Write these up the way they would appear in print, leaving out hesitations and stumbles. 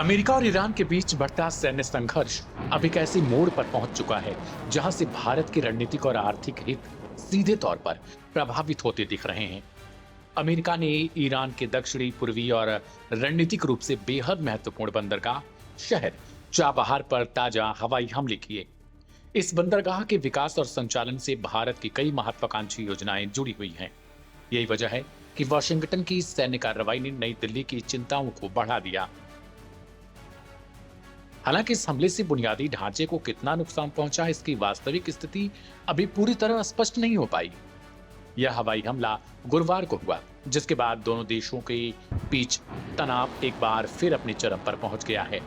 America और Iran के बीच बढ़ता सैन्य संघर्ष अब एक ऐसे मोड़ पर पहुंच चुका है जहां से भारत के रणनीतिक और आर्थिक हित सीधे तौर पर प्रभावित होते दिख रहे हैं। अमेरिका ने ईरान के दक्षिणी पूर्वी और रणनीतिक रूप से बेहद महत्वपूर्ण बंदरगाह शहर चाबहार पर ताजा हवाई हमले किए। इस बंदरगाह के विकास और संचालन से भारत की कई महत्वाकांक्षी योजनाएं जुड़ी हुई हैं। यही वजह है कि वॉशिंगटन की सैन्य कार्रवाई ने नई दिल्ली की चिंताओं को बढ़ा दिया। हालांकि इस हमले से बुनियादी ढांचे को कितना नुकसान पहुंचा, इसकी वास्तविक स्थिति अभी पूरी तरह स्पष्ट नहीं हो पाई। यह हवाई हमला गुरुवार को हुआ, जिसके बाद दोनों देशों के बीच तनाव एक बार फिर अपने चरम पर पहुंच गया है।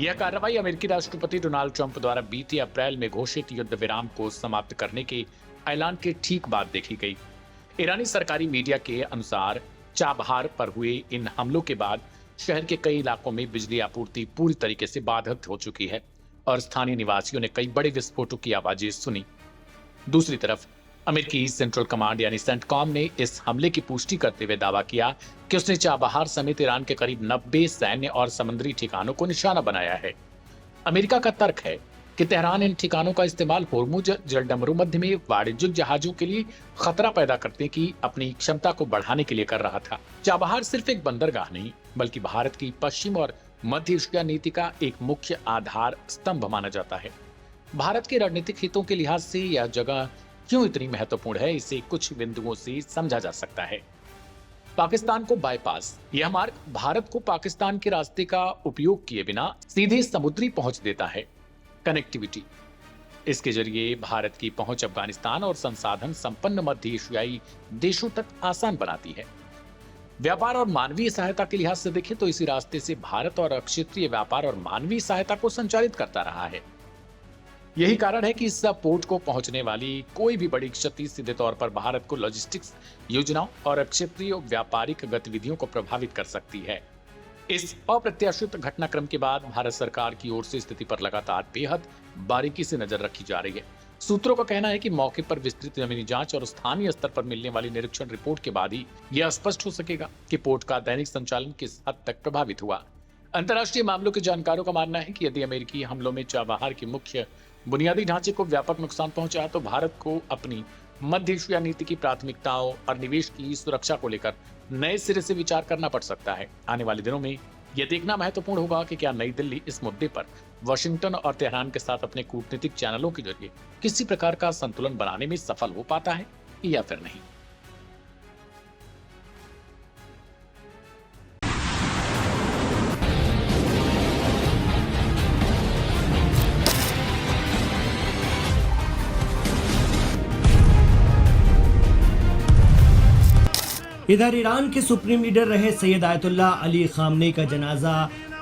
यह कार्रवाई अमेरिकी राष्ट्रपति डोनाल्ड ट्रंप द्वारा बीते अप्रैल में घोषित युद्ध विराम को समाप्त करने के ऐलान के ठीक बाद देखी गई। ईरानी सरकारी मीडिया के अनुसार चाबहार पर हुए इन हमलों के बाद शहर के कई इलाकों में बिजली आपूर्ति पूरी तरीके से बाधित हो चुकी है और स्थानीय निवासियों ने कई बड़े विस्फोटों की आवाजें सुनी। दूसरी तरफ अमेरिकी सेंट्रल कमांड यानी सेंटकॉम ने इस हमले की पुष्टि करते हुए दावा किया कि उसने चाबहार समेत ईरान के करीब 90 सैन्य और समुद्री ठिकानों को निशाना बनाया है। अमेरिका का तर्क है कि तेहरान इन ठिकानों का इस्तेमाल होर्मुज जलडमरू मध्य में वाणिज्यिक जहाजों के लिए खतरा पैदा करने की अपनी क्षमता को बढ़ाने के लिए कर रहा था। चाबहार सिर्फ एक बंदरगाह नहीं, बल्कि भारत की पश्चिम और मध्य एशिया नीति का एक मुख्य आधार स्तंभ माना जाता है। भारत के रणनीतिक हितों के लिहाज से यह जगह क्यों इतनी महत्वपूर्ण है, इसे कुछ बिंदुओं से समझा जा सकता है। पाकिस्तान को बाईपास। यह मार्ग भारत को पाकिस्तान के रास्ते का उपयोग किए बिना सीधे समुद्री पहुंच देता है। कनेक्टिविटी। इसके जरिए भारत की पहुंच अफगानिस्तान और संसाधन संपन्न मध्य एशियाई देशों तक आसान बनाती है। व्यापार और मानवीय सहायता के लिहाज से देखें तो इसी रास्ते से भारत और क्षेत्रीय व्यापार और मानवीय सहायता को संचालित करता रहा है। यही कारण है कि इस पोर्ट को पहुंचने वाली कोई भी बड़ी क्षति सीधे तौर पर भारत को लॉजिस्टिक्स योजनाओं और क्षेत्रीय व्यापारिक गतिविधियों को प्रभावित कर सकती है। इस अप्रत्याशित घटनाक्रम के बाद भारत सरकार की ओर से स्थिति पर लगातार बेहद बारीकी से नजर रखी जा रही है। सूत्रों का कहना है कि मौके पर विस्तृत जमीनी जांच और स्थानीय स्तर पर मिलने वाली निरीक्षण रिपोर्ट के बाद ही यह स्पष्ट हो सकेगा कि पोर्ट का दैनिक संचालन किस हद तक प्रभावित हुआ। अंतर्राष्ट्रीय मामलों के जानकारों का मानना है कि यदि अमेरिकी हमलों में चाबहार के मुख्य बुनियादी ढांचे को व्यापक नुकसान पहुंचा तो भारत को अपनी मध्य एशिया नीति की प्राथमिकताओं और निवेश की सुरक्षा को लेकर नए सिरे से विचार करना पड़ सकता है। आने वाले दिनों में यह देखना महत्वपूर्ण होगा कि क्या नई दिल्ली इस मुद्दे पर वाशिंगटन और तेहरान के साथ अपने कूटनीतिक चैनलों के जरिए किसी प्रकार का संतुलन बनाने में सफल हो पाता है या फिर नहीं। इधर ईरान के सुप्रीम लीडर रहे सैयद आयतुल्लाह अली खामनेई का जनाजा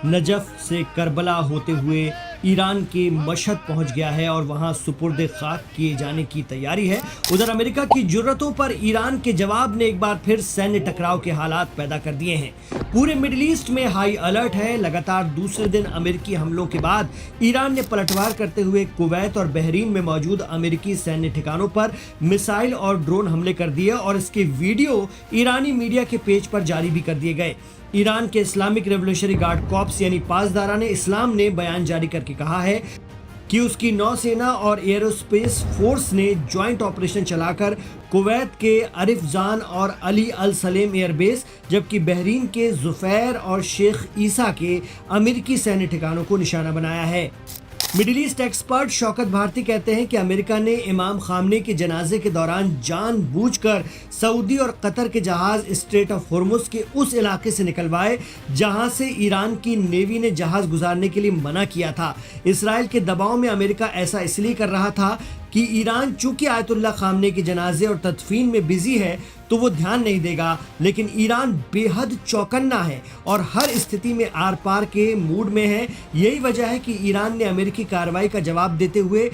नजफ से करबला होते हुए ईरान के मशहद पहुंच गया है और वहां सुपुर्द खाक किए जाने की तैयारी है। उधर अमेरिका की जुर्रतों पर ईरान के जवाब ने एक बार फिर सैन्य टकराव के हालात पैदा कर दिए हैं। पूरे मिडिल ईस्ट में हाई अलर्ट है। लगातार दूसरे दिन अमेरिकी हमलों के बाद ईरान ने पलटवार करते हुए कुवैत और बहरीन में मौजूद अमेरिकी सैन्य ठिकानों पर मिसाइल और ड्रोन हमले कर दिए और इसके वीडियो ईरानी मीडिया के पेज पर जारी भी कर दिए गए। ईरान के इस्लामिक रेवोल्यूशनरी गार्ड कॉर्प्स यानी पासदारा ने इस्लाम ने बयान जारी करके कहा है कि उसकी नौसेना और एयरोस्पेस फोर्स ने ज्वाइंट ऑपरेशन चलाकर कुवैत के अरिफजान और अली अल सलेम एयरबेस जबकि बहरीन के जुफैर और शेख ईसा के अमेरिकी सैन्य ठिकानों को निशाना बनाया है। Middle east expert Shaukat Bharti कहते हैं कि अमेरिका ने इमाम खामनेई के जनाजे के दौरान जानबूझकर सऊदी और कतर के जहाज स्ट्रेट ऑफ हॉर्मुज के उस इलाके से निकलवाए जहां से ईरान की नेवी ने जहाज गुजारने के लिए मना किया था। इसराइल के दबाव में अमेरिका ऐसा इसलिए कर रहा था कि ईरान चूंकि आयतुल्लाह खामनेई के जनाजे और तदफीन में बिजी है तो वो ध्यान नहीं देगा, लेकिन ईरान बेहद चौकन्ना है और हर स्थिति में आर पार के मूड में है। यही वजह है कि ईरान ने अमेरिकी कार्रवाई का जवाब देते हुए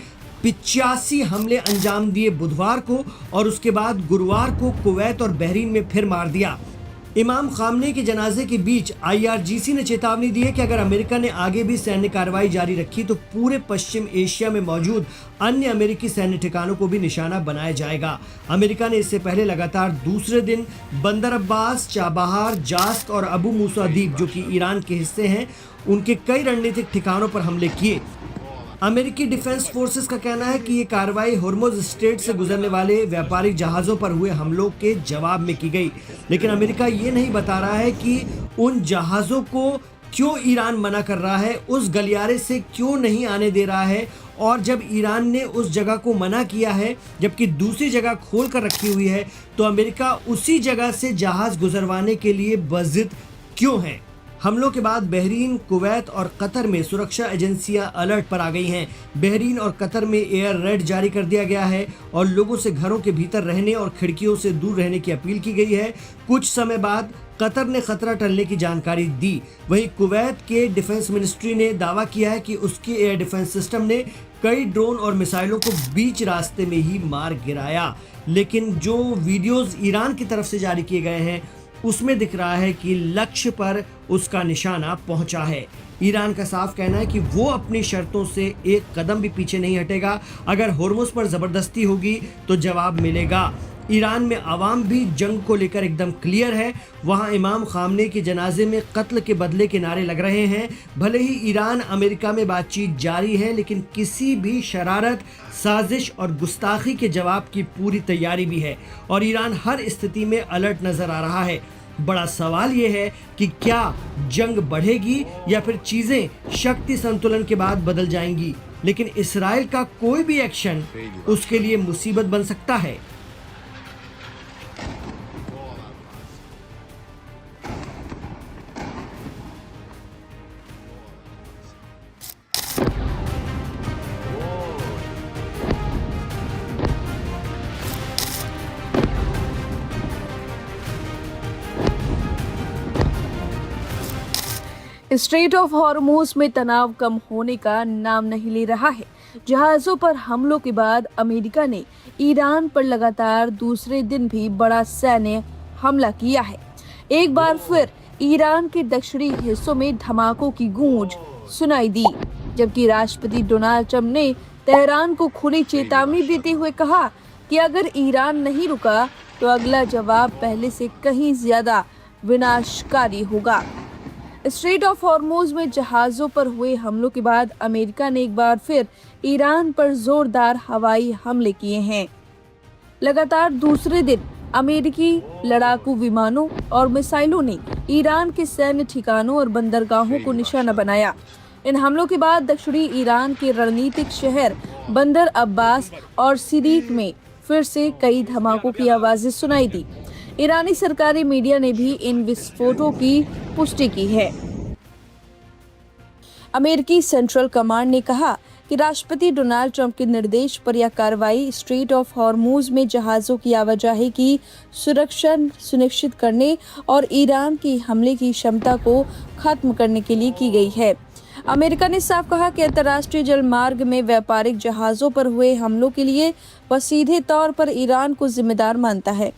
85 हमले अंजाम दिए बुधवार को और उसके बाद गुरुवार को कुवैत और बहरीन में फिर मार दिया। इमाम खामने के जनाजे के बीच IRGC ने चेतावनी दी है कि अगर अमेरिका ने आगे भी सैन्य कार्रवाई जारी रखी तो पूरे पश्चिम एशिया में मौजूद अन्य अमेरिकी सैन्य ठिकानों को भी निशाना बनाया जाएगा। अमेरिका ने इससे पहले लगातार दूसरे दिन बंदर अब्बास, चाबहार, जास्त और अबू मूसा द्वीप, जो कि ईरान के हिस्से हैं, उनके कई रणनीतिक ठिकानों पर हमले किए। अमेरिकी डिफेंस फोर्सेस का कहना है कि ये कार्रवाई हॉर्मुज़ स्ट्रेट से गुजरने वाले व्यापारिक जहाज़ों पर हुए हमलों के जवाब में की गई, लेकिन अमेरिका ये नहीं बता रहा है कि उन जहाज़ों को क्यों ईरान मना कर रहा है, उस गलियारे से क्यों नहीं आने दे रहा है। और जब ईरान ने उस जगह को मना किया है जबकि दूसरी जगह खोल कर रखी हुई है, तो अमेरिका उसी जगह से जहाज़ गुजरवाने के लिए बज़िद क्यों है। हमलों के बाद बहरीन, कुवैत और कतर में सुरक्षा एजेंसियां अलर्ट पर आ गई हैं। बहरीन और कतर में एयर रेड जारी कर दिया गया है और लोगों से घरों के भीतर रहने और खिड़कियों से दूर रहने की अपील की गई है। कुछ समय बाद कतर ने खतरा टलने की जानकारी दी। वहीं कुवैत के डिफेंस मिनिस्ट्री ने दावा किया है कि उसके एयर डिफेंस सिस्टम ने कई ड्रोन और मिसाइलों को बीच रास्ते में ही मार गिराया, लेकिन जो वीडियोस ईरान की तरफ से जारी किए गए हैं उसमें दिख रहा है कि लक्ष्य पर उसका निशाना पहुंचा है। ईरान का साफ कहना है कि वो अपनी शर्तों से एक कदम भी पीछे नहीं हटेगा। अगर हॉर्मुज़ पर ज़बरदस्ती होगी तो जवाब मिलेगा। ईरान में आवाम भी जंग को लेकर एकदम क्लियर है। वहाँ इमाम खामने के जनाजे में कत्ल के बदले के नारे लग रहे हैं। भले ही ईरान अमेरिका में बातचीत जारी है, लेकिन किसी भी शरारत, साजिश और गुस्ताखी के जवाब की पूरी तैयारी भी है और ईरान हर स्थिति में अलर्ट नजर आ रहा है। बड़ा सवाल यह है कि क्या जंग बढ़ेगी या फिर चीजें शक्ति संतुलन के बाद बदल जाएंगी, लेकिन इसराइल का कोई भी एक्शन उसके लिए मुसीबत बन सकता है। स्ट्रेट ऑफ हॉर्मुज़ में तनाव कम होने का नाम नहीं ले रहा है। जहाज़ों पर हमलों के बाद अमेरिका ने ईरान पर लगातार दूसरे दिन भी बड़ा सैन्य हमला किया है। एक बार फिर ईरान के दक्षिणी हिस्सों में धमाकों की गूंज सुनाई दी, जबकि राष्ट्रपति डोनाल्ड ट्रंप ने तेहरान को खुली चेतावनी देते हुए कहा कि अगर ईरान नहीं रुका तो अगला जवाब पहले से कहीं ज्यादा विनाशकारी होगा। स्ट्रेट ऑफ हॉर्मुज़ में जहाज़ों पर हुए हमलों के बाद अमेरिका ने एक बार फिर ईरान पर जोरदार हवाई हमले किए हैं। लगातार दूसरे दिन अमेरिकी लड़ाकू विमानों और मिसाइलों ने ईरान के सैन्य ठिकानों और बंदरगाहों को निशाना बनाया। इन हमलों के बाद दक्षिणी ईरान के रणनीतिक शहर बंदर अब्बास और सिरीक में फिर से कई धमाकों की आवाजें सुनाई दी। ईरानी सरकारी मीडिया ने भी इन विस्फोटों की पुष्टि की है। अमेरिकी सेंट्रल कमांड ने कहा कि राष्ट्रपति डोनाल्ड ट्रंप के निर्देश पर यह कार्रवाई स्ट्रेट ऑफ हॉर्मुज़ में जहाज़ों की आवाजाही की सुरक्षा सुनिश्चित करने और ईरान की हमले की क्षमता को खत्म करने के लिए की गई है। अमेरिका ने साफ कहा कि अंतर्राष्ट्रीय जलमार्ग में व्यापारिक जहाज़ों पर हुए हमलों के लिए वह सीधे तौर पर ईरान को जिम्मेदार मानता है।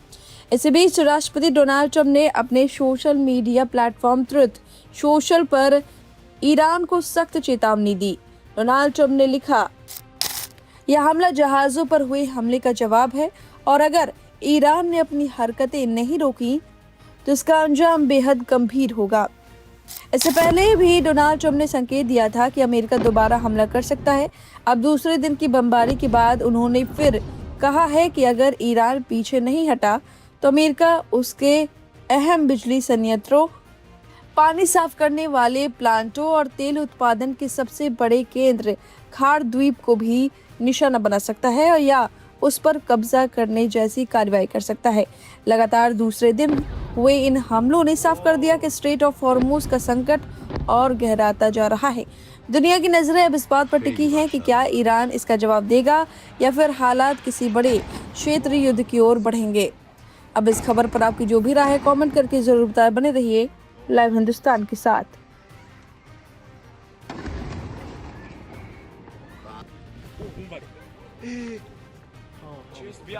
इसी बीच राष्ट्रपति डोनाल्ड ट्रंप ने अपने social media platform truth social पर ईरान को सख्त चेतावनी दी। डोनाल्ड ट्रंप ने लिखा, यह हमला जहाज़ों पर हुए हमले का जवाब है और अगर ईरान ने अपनी हरकतें नहीं रोकी तो इसका अंजाम बेहद गंभीर होगा। इससे पहले भी डोनाल्ड ट्रंप ने संकेत दिया था कि अमेरिका दोबारा हमला कर सकता है। अब दूसरे दिन की बमबारी के बाद उन्होंने फिर कहा है कि अगर ईरान पीछे नहीं हटा तो अमेरिका उसके अहम बिजली संयंत्रों, पानी साफ करने वाले प्लांटों और तेल उत्पादन के सबसे बड़े केंद्र खार द्वीप को भी निशाना बना सकता है और या उस पर कब्जा करने जैसी कार्रवाई कर सकता है। लगातार दूसरे दिन हुए इन हमलों ने साफ कर दिया कि स्ट्रेट ऑफ हॉर्मुज़ का संकट और गहराता जा रहा है। दुनिया की नजरें अब इस बात पर टिकी हैं कि क्या ईरान इसका जवाब देगा या फिर हालात किसी बड़े क्षेत्रीय युद्ध की ओर बढ़ेंगे। अब इस खबर पर आपकी जो भी राय है कमेंट करके जरूर बताएं। बने रहिए लाइव हिंदुस्तान के साथ। Tschüss, wir,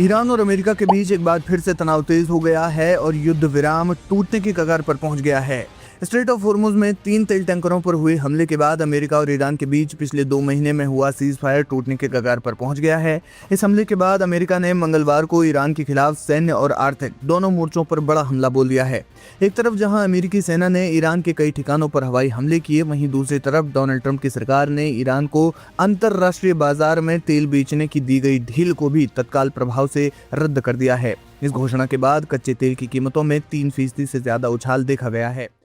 ईरान और अमेरिका के बीच एक बार फिर से तनाव तेज हो गया है और युद्ध विराम टूटने की कगार पर पहुंच गया है। स्ट्रेट ऑफ हॉर्मुज में 3 तेल टैंकरों पर हुए हमले के बाद अमेरिका और ईरान के बीच पिछले 2 महीने में हुआ सीज फायर टूटने के कगार पर पहुंच गया है। इस हमले के बाद अमेरिका ने मंगलवार को ईरान के खिलाफ सैन्य और आर्थिक दोनों मोर्चों पर बड़ा हमला बोल दिया है। एक तरफ जहां अमेरिकी सेना ने ईरान के कई ठिकानों पर हवाई हमले किए, वहीं दूसरी तरफ डोनाल्ड ट्रंप की सरकार ने ईरान को अंतर्राष्ट्रीय बाजार में तेल बेचने की दी गई ढील को भी तत्काल प्रभाव से रद्द कर दिया है। इस घोषणा के बाद कच्चे तेल की कीमतों में 3% से ज्यादा उछाल देखा गया है।